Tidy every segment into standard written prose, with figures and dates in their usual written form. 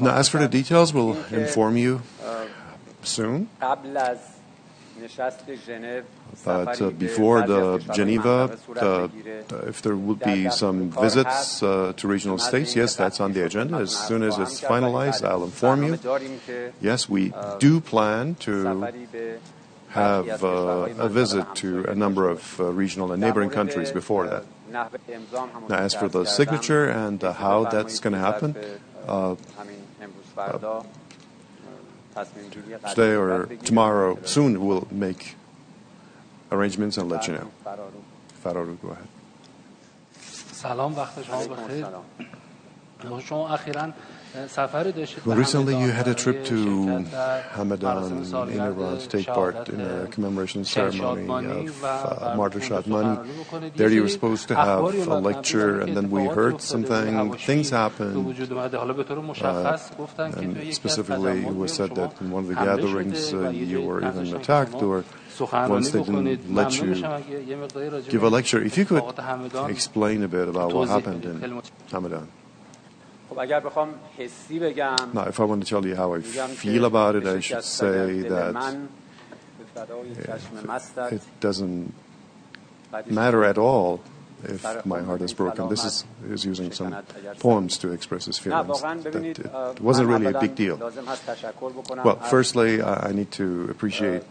Now, as for the details, we'll inform you soon. But before the Geneva, if there would be some visits to regional states, yes, that's on the agenda. As soon as it's finalized, I'll inform you. Yes, we do plan to have a visit to a number of regional and neighboring countries before that. Now, as for the signature and how that's going to happen, today or tomorrow, soon we'll make arrangements and let you know. Fararu, go ahead. سلام وقت شما بخیر. شما اخیراً سفری داشتید. Well, recently you had a trip to Hamadan in Iran to take part in a commemoration ceremony of Martyr Shadmani. There you were supposed to have a lecture, and then we heard things happened. And specifically, it was said that in one of the gatherings you were even attacked, or once they didn't let you give a lecture. If you could explain a bit about what happened in Hamadan. Now, if I want to tell you how I feel about it, I should say that it doesn't matter at all if my heart is broken. This is using some poems to express his feelings. That it wasn't really a big deal. Well, firstly, I need to appreciate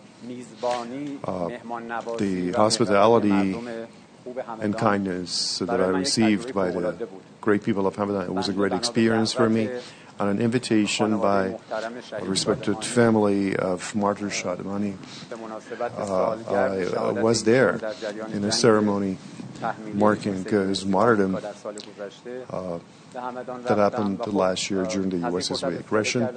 the hospitality and kindness that I received by the great people of Hamadan. It was a great experience for me. On an invitation by a respected family of Martyr Shadmani, I was there in a ceremony marking his martyrdom that happened last year during the U.S.-Israeli aggression.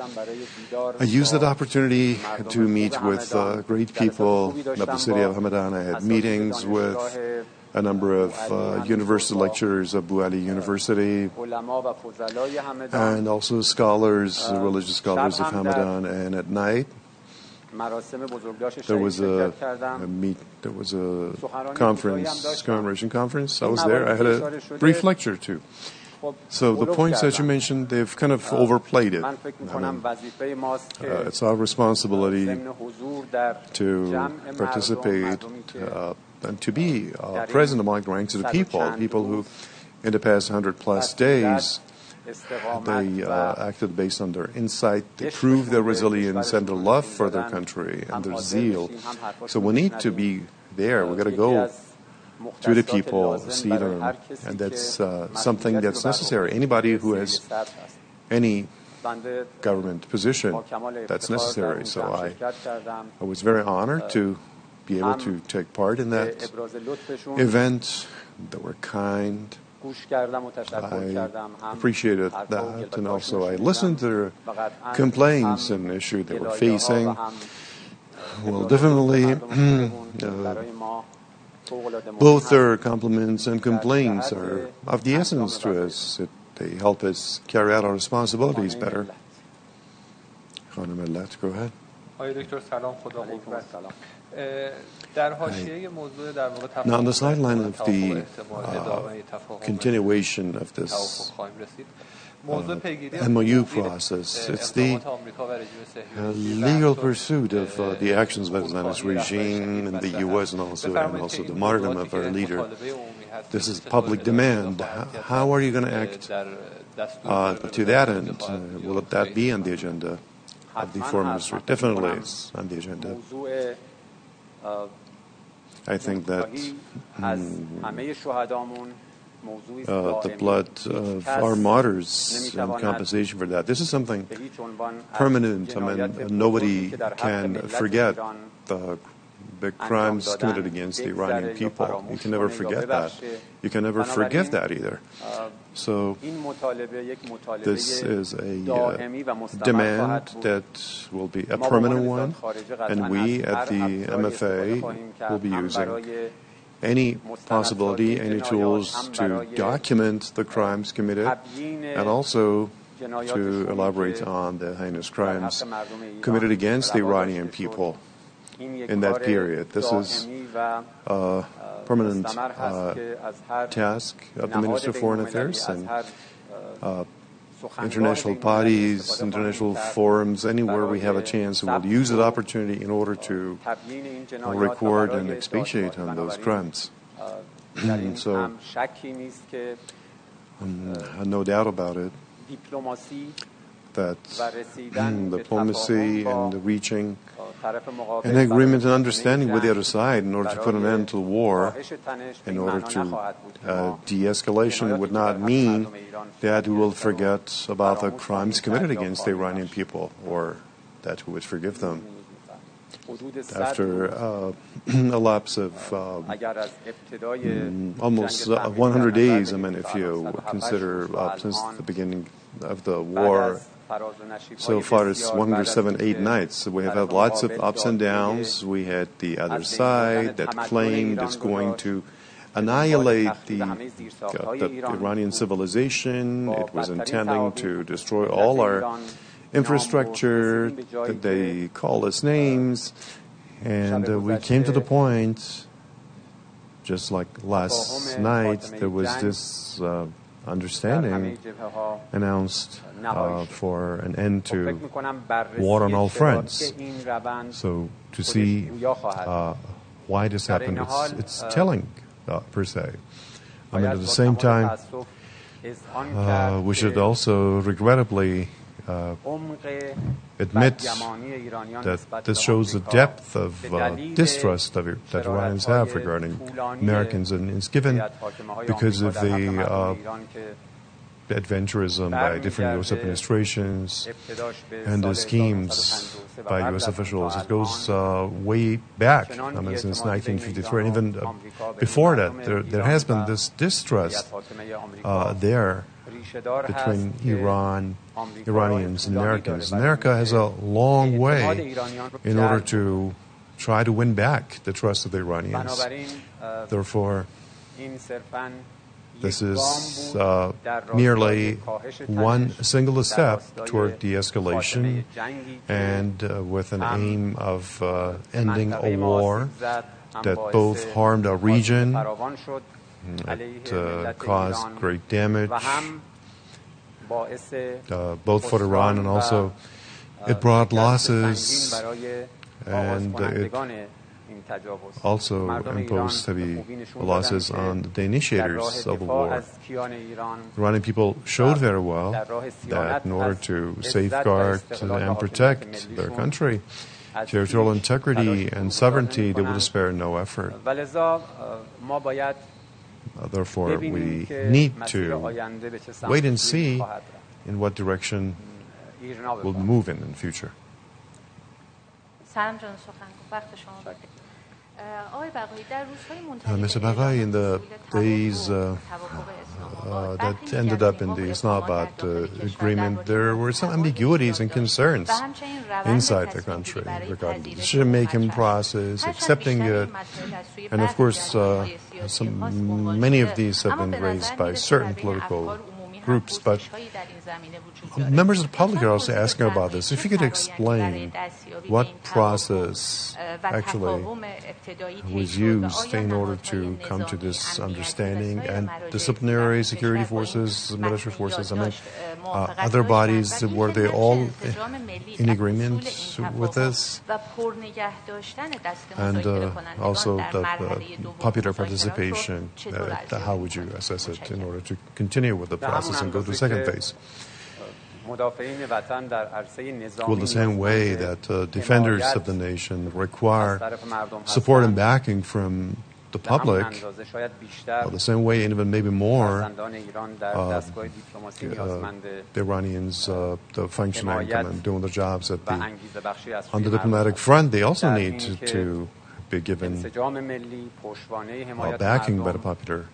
I used that opportunity to meet with great people of the city of Hamadan. I had meetings with a number of university lecturers of Abu Ali University, and also scholars, religious scholars of Hamadan. And at night, there was a conference, commemoration conference. I was there. I had a brief lecture too. So the points that you mentioned, they've kind of overplayed it. It's our responsibility to participate and to be present among the ranks of the people who, in the past 100-plus days, they acted based on their insight. They proved their resilience and their love for their country and their zeal. So we need to be there. We've got to go to the people, see them, and that's something that's necessary. Anybody who has any government position, that's necessary. So I was very honored to be able to take part in that event. They were kind. I appreciated that, and also I listened to their complaints and issues they were facing. Well, definitely, both their compliments and complaints are of the essence to us. They help us carry out our responsibilities better. Khanim Millat, go ahead. Now, on the sideline of the continuation of this MOU process, it's the legal pursuit of the actions by the Zionist regime in the U.S. and also the martyrdom of our leader. This is public demand. How are you going to act to that end? Will that be on the agenda of the foreign ministry? Definitely it's on the agenda. I think that the blood of our martyrs and compensation for that, this is something permanent. I mean, nobody can forget the big crimes committed against the Iranian people. You can never forget that. You can never forgive that either. So this is a demand that will be a permanent one, and we at the MFA will be using any possibility, any tools to document the crimes committed, and also to elaborate on the heinous crimes committed against the Iranian people in that period. This is a permanent task of the Minister of Foreign Affairs, and international bodies, international forums, anywhere we have a chance, we will use that opportunity in order to record and expatiate on those crimes. So, no doubt about it that diplomacy and reaching an agreement and understanding with the other side in order to put an end to the war, in order to de-escalation would not mean that we will forget about the crimes committed against the Iranian people or that we would forgive them. After a lapse of almost 100 days, I mean, if you consider since the beginning of the war, so far it's 107 nights. We have had lots of ups and downs. We had the other side that claimed it's going to annihilate the Iranian civilization. It was intending to destroy all our infrastructure, that they call us names, and we came to the point, just like last night, there was this understanding announced for an end to war on all fronts. So to see why this happened, it's telling, per se. I mean, at the same time, we should also regrettably admit that this shows the depth of distrust that Iranians have regarding Americans, and it's given because of the adventurism by different U.S. administrations and the schemes by U.S. officials. It goes way back, I mean, since 1953, and even before that, there has been this distrust there between Iranians and Americans. America has a long way in order to try to win back the trust of the Iranians. Therefore, this is merely one single step toward de-escalation and with an aim of ending a war that both harmed our region, it caused great damage, both for Iran and also it brought losses, and it also imposed heavy losses on the initiators of the war. Iranian people showed very well that in order to safeguard and protect their country, territorial integrity and sovereignty, they would spare no effort. Therefore, we need to wait and see in what direction we'll move in the future. Mr. Baqai, in the days that ended up in the Islamabad agreement, there were some ambiguities and concerns inside the country regarding the decision-making process, accepting it, and of course, many of these have been raised by certain political groups, but members of the public are also asking about this. If you could explain what process actually was used in order to come to this understanding, and disciplinary security forces, military forces, I mean, other bodies, were they all in agreement with this? And also the popular participation, how would you assess it in order to continue with the process and go to the second phase? Well, the same way that defenders of the nation require support and backing from the public, the same way, and even maybe more, the Iranians, the functioning and doing their jobs on the diplomatic front, they also need to be given backing by the popular